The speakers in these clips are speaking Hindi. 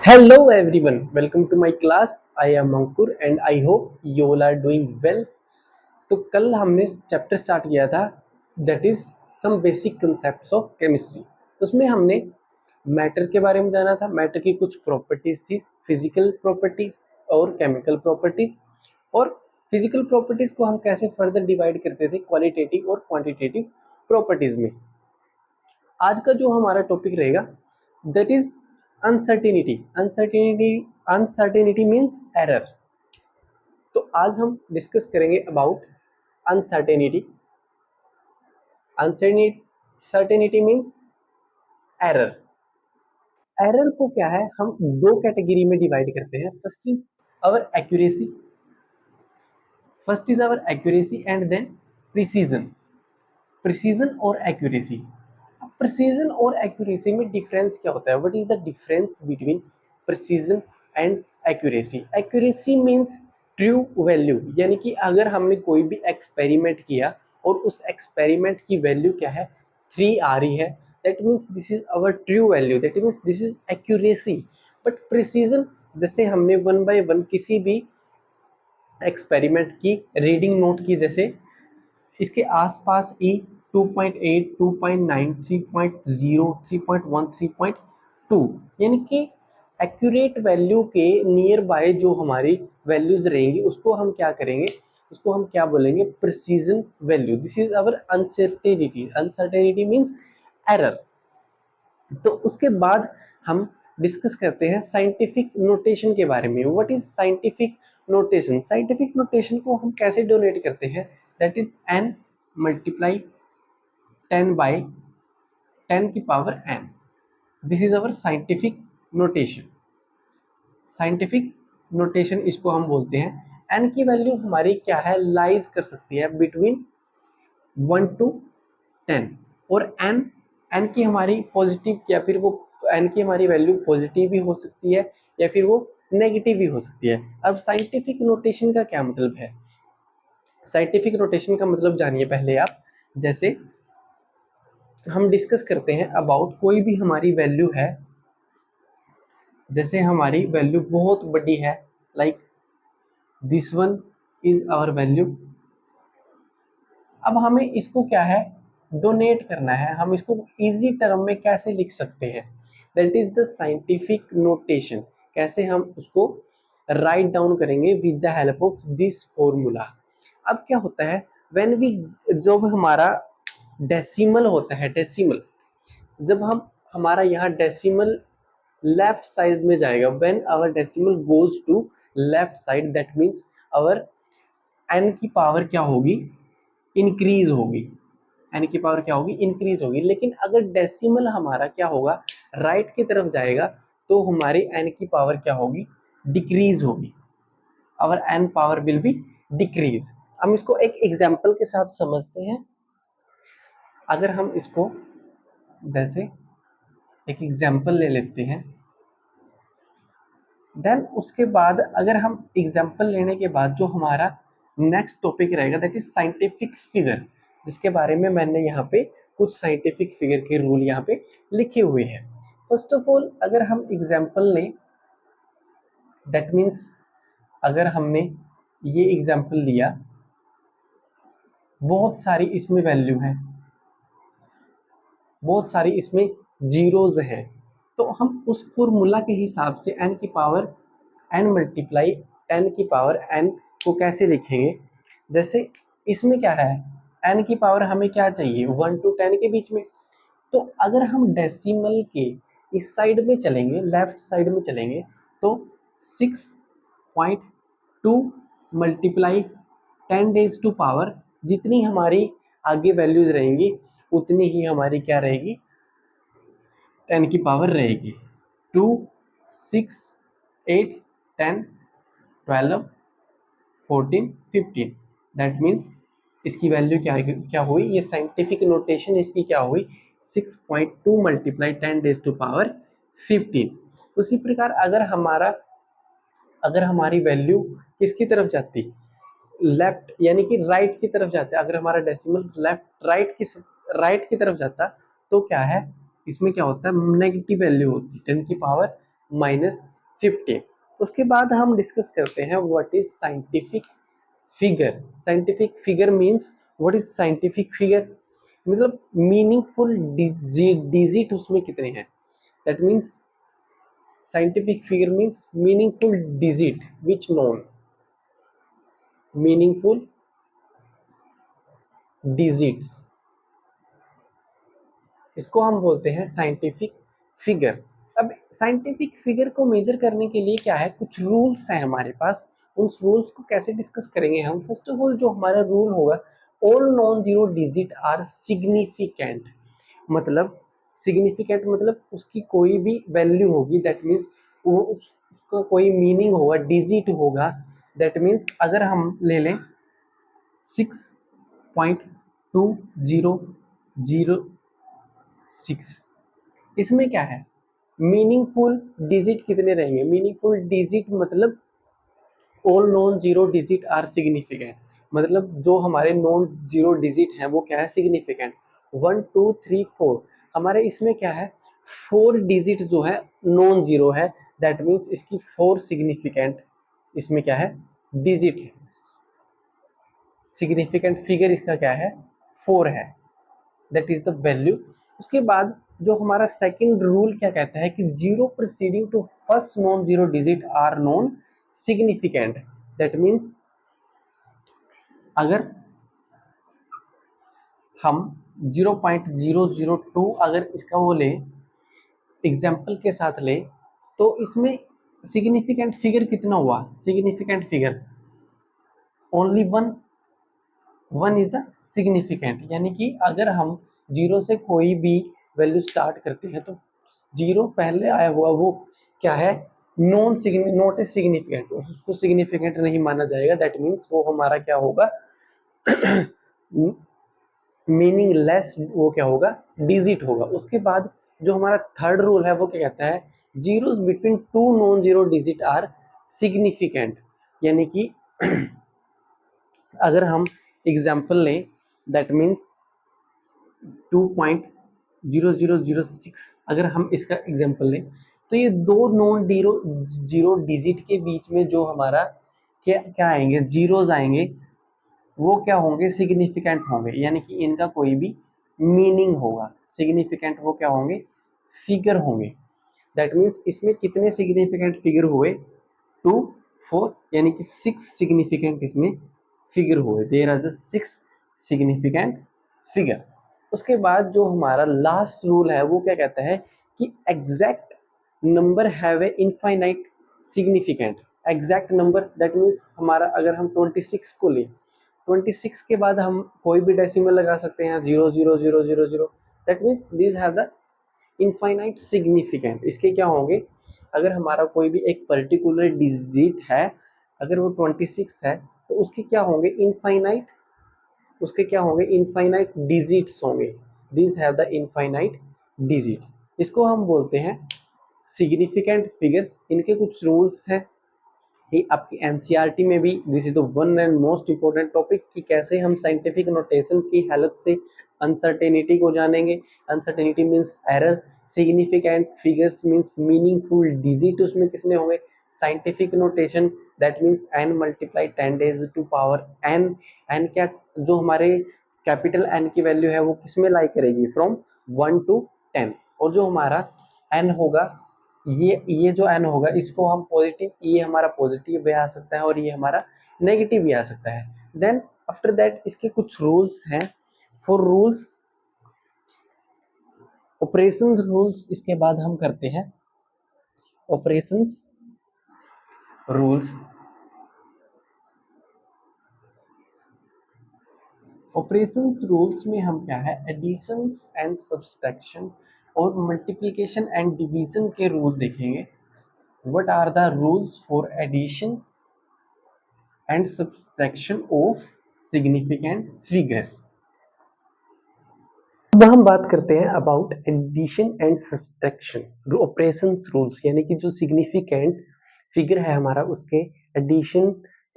Hello everyone, welcome to my class. I am Ankur and I hope you all are doing well. तो कल हमने चैप्टर स्टार्ट किया था that is some basic concepts of chemistry. उसमें हमने मैटर के बारे में जाना था। मैटर की कुछ प्रॉपर्टीज थी, फिजिकल प्रॉपर्टी और केमिकल प्रॉपर्टीज। और फिजिकल प्रॉपर्टीज को हम कैसे फर्दर डिवाइड करते थे क्वालिटेटिव और क्वांटिटेटिव प्रॉपर्टीज में। आज का जो हमारा टॉपिक रहेगा that is uncertainty. Uncertainty means error. तो आज हम डिस्कस करेंगे about uncertainty. Uncertainty means error. Error को क्या है, हम दो कैटेगरी में डिवाइड करते हैं। First is our accuracy and then precision. Precision और एक्यूरेसी। प्रिसीजन और एक्यूरेसी में डिफरेंस क्या होता है? What is the difference between precision and accuracy? Accuracy means true value, यानी कि अगर हमने कोई भी एक्सपेरिमेंट किया और उस एक्सपेरिमेंट की वैल्यू क्या है, 3 आ रही है, that means this is our true value, that means this is accuracy. But precision, जैसे हमने 1 बाय 1 किसी भी एक्सपेरिमेंट की रीडिंग नोट की, जैसे इसके आसपास ई 2.8, 2.9, 3.0, 3.1, 3.2, यानी कि एक्यूरेट वैल्यू के नियर बाय जो हमारी वैल्यूज रहेंगी उसको हम क्या करेंगे, उसको हम क्या बोलेंगे, precision value. This is our uncertainty. Uncertainty means error. तो उसके बाद हम डिस्कस करते हैं साइंटिफिक नोटेशन के बारे में। What is scientific notation? Scientific notation को हम कैसे डोनेट करते हैं? That is n multiply 10 by 10 की power n। This is our scientific notation. Scientific notation इसको हम बोलते हैं। n की वैल्यू हमारी क्या है, लाइज कर सकती है बिटवीन 1 to 10। और n की हमारी पॉजिटिव, या फिर वो n की हमारी वैल्यू पॉजिटिव भी हो सकती है या फिर वो नेगेटिव भी हो सकती है। अब साइंटिफिक नोटेशन का क्या मतलब है? साइंटिफिक नोटेशन का मतलब जानिए पहले आप। जैसे हम डिस्कस करते हैं अबाउट कोई भी हमारी वैल्यू है, जैसे हमारी वैल्यू बहुत बड़ी है, like this one is our value. अब हमें इसको क्या है, डोनेट करना है। हम इसको इजी टर्म में कैसे लिख सकते हैं? That is the scientific notation. कैसे हम उसको राइट डाउन करेंगे? With the help of this formula. अब क्या होता है, व्हेन वी, जब हमारा डेसिमल होता है, डेसिमल, जब हम हमारा यहाँ डेसिमल लेफ्ट साइड में जाएगा, when our decimal goes to left side, that means our N की पावर क्या होगी, इंक्रीज होगी। एन की पावर क्या होगी, इंक्रीज होगी। लेकिन अगर डेसिमल हमारा क्या होगा, राइट की तरफ जाएगा, तो हमारी एन की पावर क्या होगी, डिक्रीज होगी। Our N power will be decrease. हम इसको एक एग्जाम्पल के साथ समझते हैं। अगर हम इसको जैसे एक एग्जाम्पल ले लेते हैं, देन उसके बाद अगर हम एग्जाम्पल लेने के बाद जो हमारा नेक्स्ट टॉपिक रहेगा दैट इज साइंटिफिक फिगर, जिसके बारे में मैंने यहाँ पे कुछ साइंटिफिक फिगर के रूल यहाँ पे लिखे हुए हैं। फर्स्ट ऑफ ऑल अगर हम एग्जाम्पल लें, दैट मीन्स अगर हमने ये एग्जाम्पल लिया, बहुत सारी इसमें वैल्यू है, बहुत सारी इसमें जीरोज हैं, तो हम उस फॉर्मूला के हिसाब से n की पावर n मल्टीप्लाई 10 की पावर n को कैसे लिखेंगे? जैसे इसमें क्या है, n की पावर हमें क्या चाहिए, 1 to 10 के बीच में। तो अगर हम डेसिमल के इस साइड में चलेंगे, लेफ्ट साइड में चलेंगे, तो 6.2 मल्टीप्लाई 10 डेज टू पावर, जितनी हमारी आगे वैल्यूज रहेंगी उतनी ही हमारी क्या रहेगी, 10 की पावर रहेगी। 2, 6, 8, 10, 12, 14, 15, दैट मीन्स इसकी वैल्यू क्या हुई, ये साइंटिफिक नोटेशन इसकी क्या हुई, 6.2 मल्टीप्लाई 10 डेज टू पावर 15। उसी प्रकार अगर हमारी वैल्यू किसकी तरफ जाती, लेफ्ट यानी कि राइट की तरफ जाता है, अगर हमारा डेसिमल राइट की तरफ जाता, तो क्या है, इसमें क्या होता है, नेगेटिव वैल्यू होती है, 10 की पावर 15। उसके बाद हम डिस्कस करते हैं what is scientific figure. Scientific figure means what is scientific figure, मतलब मीनिंगफुल डिजिट उसमें कितने हैं, that means scientific figure means meaningful digit which known, meaningful digits, इसको हम बोलते हैं साइंटिफिक फिगर। अब साइंटिफिक फिगर को मेजर करने के लिए क्या है, कुछ रूल्स हैं हमारे पास। उन रूल्स को कैसे डिस्कस करेंगे हम, फर्स्ट ऑफ ऑल जो हमारा रूल होगा, all non zero digit are significant, मतलब सिग्निफिकेंट मतलब उसकी कोई भी वैल्यू होगी, दैट मीन्स वो उसका कोई मीनिंग होगा, डिजिट होगा। दैट मीन्स अगर हम ले लें 6.2006, इसमें क्या है, मीनिंगफुल डिजिट कितने रहेंगे, मीनिंगफुल डिजिट मतलब all non zero digit are significant, मतलब जो हमारे नॉन जीरो डिजिट हैं वो क्या है, सिग्निफिकेंट। 1 2 3 4 हमारे इसमें क्या है, 4 डिजिट जो है नॉन जीरो है, दैट मीन्स इसकी 4 सिग्निफिकेंट इसमें क्या है, डिजिट है, सिग्निफिकेंट फिगर इसका क्या है, 4 है, दैट इज द वैल्यू। उसके बाद जो हमारा सेकंड रूल क्या कहता है कि zero preceding to first non zero digit are non significant, that means अगर हम 0.002 अगर इसका वो लें, एग्जाम्पल के साथ लें, तो इसमें सिग्निफिकेंट फिगर कितना हुआ, significant figure only one, one is the significant, यानी कि अगर हम जीरो से कोई भी वैल्यू स्टार्ट करते हैं तो जीरो पहले आया हुआ वो क्या है, नॉट ए सिग्निफिकेंट, उसको सिग्निफिकेंट नहीं माना जाएगा, दैट मीन्स वो हमारा क्या होगा, मीनिंगलेस, वो क्या होगा, डिजिट होगा। उसके बाद जो हमारा थर्ड रूल है वो क्या कहता है, zeros between two non zero digit are significant, यानी कि अगर हम एग्जाम्पल लें, दैट मीन्स 2.0006 अगर हम इसका एग्जाम्पल लें, तो ये दो नॉन जीरो जीरो डिजिट के बीच में जो हमारा क्या क्या आएंगे, जीरोज आएंगे, वो क्या होंगे, सिग्निफिकेंट होंगे, यानी कि इनका कोई भी मीनिंग होगा, सिग्निफिकेंट वो क्या होंगे, फिगर होंगे। दैट मीन्स इसमें कितने सिग्निफिकेंट फिगर हुए, 2 4, यानी कि 6 सिग्निफिकेंट इसमें फिगर हुए, there are the 6 significant figure. उसके बाद जो हमारा लास्ट रूल है वो क्या कहता है कि exact number have a infinite significant, exact number that means हमारा अगर हम 26 को लें, 26 के बाद हम कोई भी डेसिमल लगा सकते हैं, 00000, that means these have the infinite significant. इसके क्या होंगे, अगर हमारा कोई भी एक पर्टिकुलर डिजिट है, अगर वो 26 है तो उसके क्या होंगे, इनफाइनाइट, उसके क्या होंगे, इनफाइनाइट डिजिट्स होंगे, these have the infinite digits, इसको हम बोलते हैं सिग्निफिकेंट फिगर्स। इनके कुछ रूल्स हैं, ये आपकी एनसीईआरटी में भी this is the one and most important topic कि कैसे हम साइंटिफिक नोटेशन की हेल्प से अनसर्टेनिटी को जानेंगे। Uncertainty means error, significant figures means meaningful digit उसमें कितने होंगे, scientific notation that means n multiply 10 days to power n, n क्या, जो हमारे कैपिटल n की वैल्यू है वो किस में लाई करेगी, फ्रॉम 1 to 10, और जो हमारा n होगा, ये जो n होगा इसको हम पॉजिटिव, ये हमारा पॉजिटिव भी आ सकता है और ये हमारा नेगेटिव भी आ सकता है। देन आफ्टर दैट इसके कुछ रूल्स हैं, फॉर रूल्स ऑपरेशंस रूल्स, इसके बाद हम करते हैं ऑपरेशंस रूल्स। ऑपरेशंस रूल्स में हम क्या है, एडिशंस एंड सब्सट्रैक्शन और मल्टीप्लिकेशन एंड डिवीजन के रूल देखेंगे। What are the rules for addition and subtraction of significant figures. अब हम बात करते हैं about addition and subtraction operations rules, यानी कि जो सिग्निफिकेंट फिगर है हमारा उसके एडिशन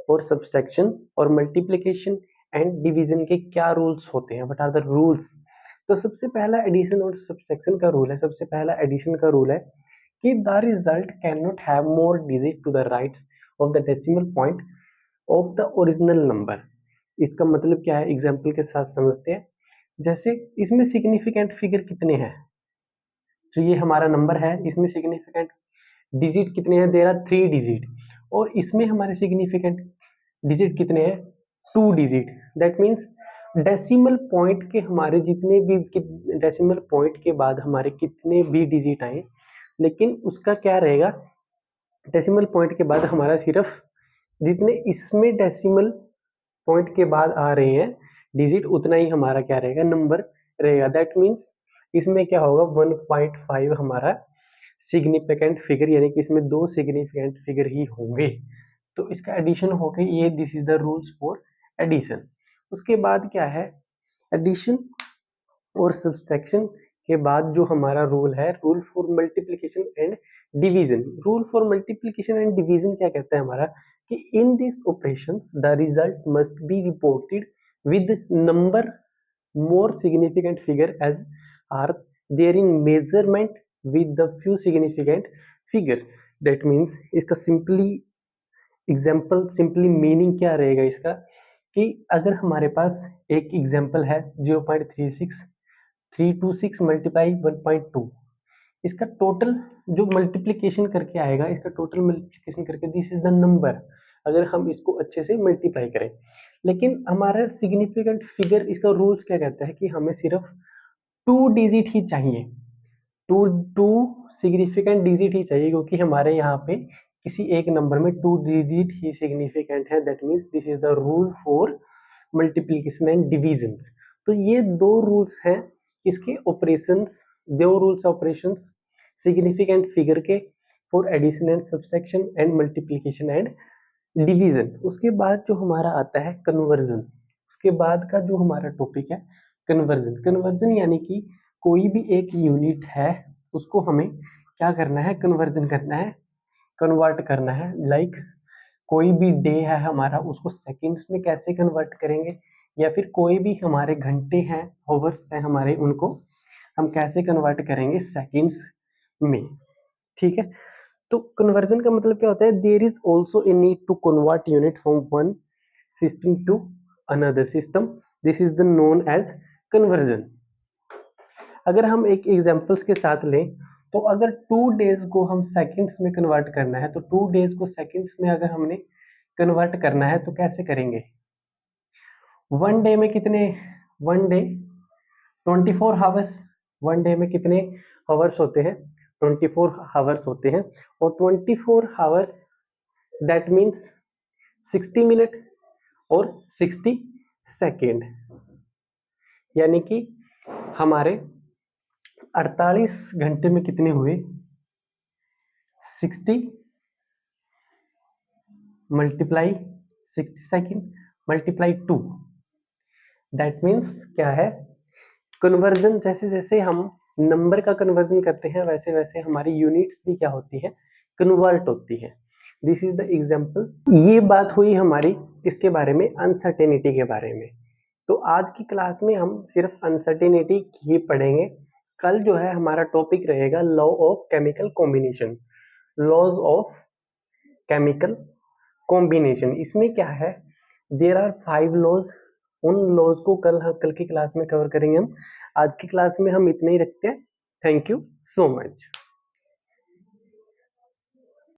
और सब्सट्रैक्शन और मल्टीप्लिकेशन एंड डिवीजन के क्या रूल्स होते हैं, व्हाट आर द रूल्स। तो सबसे पहला एडिशन और सब्सट्रैक्शन का रूल है, सबसे पहला एडिशन का रूल है कि the result can not have more digit to the rights of the decimal point of the original number. इसका मतलब क्या है, एग्जाम्पल के साथ समझते हैं। जैसे इसमें सिग्निफिकेंट फिगर कितने हैं, तो ये हमारा नंबर है, इसमें सिग्निफिकेंट डिजिट कितने हैं, देयर आर 3 डिजिट, और इसमें हमारे सिग्निफिकेंट डिजिट कितने हैं, 2 digit. That means decimal point के हमारे जितने भी डेसिमल पॉइंट के बाद हमारे कितने भी डिजिट आए, लेकिन उसका क्या रहेगा, डेसिमल पॉइंट के बाद हमारा सिर्फ जितने इसमें डेसिमल पॉइंट के बाद आ रहे हैं डिजिट, उतना ही हमारा क्या रहेगा, नंबर रहेगा। दैट मीन्स इसमें क्या होगा, 1.5 हमारा सिग्निफिकेंट फिगर, यानी कि इसमें 2 सिग्निफिकेंट फिगर ही होंगे, तो इसका एडिशन हो गई ये। This is the rules for addition. उसके बाद क्या है, एडिशन और सब्सट्रैक्शन के बाद जो हमारा रूल है, rule for multiplication and division. Rule for multiplication and division क्या कहता है हमारा, कि in this operations the result must be reported with number more significant figure as are there in measurement with the few significant figure. That means इसका सिंपली एग्जाम्पल, सिंपली मीनिंग क्या रहेगा इसका, कि अगर हमारे पास एक एग्जाम्पल है 0.36326 मल्टीप्लाई 1.2, इसका टोटल जो मल्टीप्लिकेशन करके आएगा, इसका टोटल मल्टीप्लिकेशन करके दिस इज द नंबर, अगर हम इसको अच्छे से मल्टीप्लाई करें। लेकिन हमारा सिग्निफिकेंट फिगर, इसका रूल्स क्या कहता है कि हमें सिर्फ 2 डिजिट ही चाहिए, टू टू सिग्निफिकेंट डिजिट ही चाहिए, क्योंकि हमारे यहाँ पे किसी एक नंबर में 2 डिजिट ही सिग्निफिकेंट है। That means this is the rule for multiplication and division. तो ये 2 रूल्स हैं इसके operations, 2 rules operations significant figure के, for addition and subtraction and multiplication and division. उसके बाद जो हमारा आता है कन्वर्जन, उसके बाद का जो हमारा टॉपिक है कन्वर्जन। कन्वर्जन यानी कि कोई भी एक यूनिट है उसको हमें क्या करना है, कन्वर्जन करना है, कन्वर्ट करना है। लाइक कोई भी डे है हमारा, उसको सेकंड्स में कैसे कन्वर्ट करेंगे, या फिर कोई भी हमारे घंटे हैं, आवर्स हैं हमारे, उनको हम कैसे कन्वर्ट करेंगे सेकंड्स में। ठीक है, तो कन्वर्जन का मतलब क्या होता है, there is also a need to convert unit from one system to another system, this is the known as conversion. अगर हम एक एग्जांपल्स के साथ लें, तो अगर 2 डेज को हम सेकंड्स में कन्वर्ट करना है, तो 2 डेज को सेकंड्स में अगर हमने कन्वर्ट करना है तो कैसे करेंगे, वन डे में कितने, one day 24 hours, one day में कितने हावर्स होते हैं, 24 हावर्स होते हैं, और 24 हावर्स दैट मीन्स 60 मिनट और 60 सेकेंड, यानी कि हमारे 48 घंटे में कितने हुए, 60 multiply 60 second multiply 2, that means क्या है, कन्वर्जन जैसे जैसे हम नंबर का कन्वर्जन करते हैं, वैसे वैसे हमारी यूनिट्स भी क्या होती है, कन्वर्ट होती है। This is the example. ये बात हुई हमारी इसके बारे में, अनसर्टेनिटी के बारे में। तो आज की क्लास में हम सिर्फ अनसर्टेनिटी ही पढ़ेंगे। कल जो है हमारा टॉपिक रहेगा law of chemical combination, laws of chemical combination. इसमें क्या है, देयर आर 5 लॉज, उन लॉज को कल की क्लास में कवर करेंगे हम। आज की क्लास में हम इतना ही रखते हैं। Thank you so much.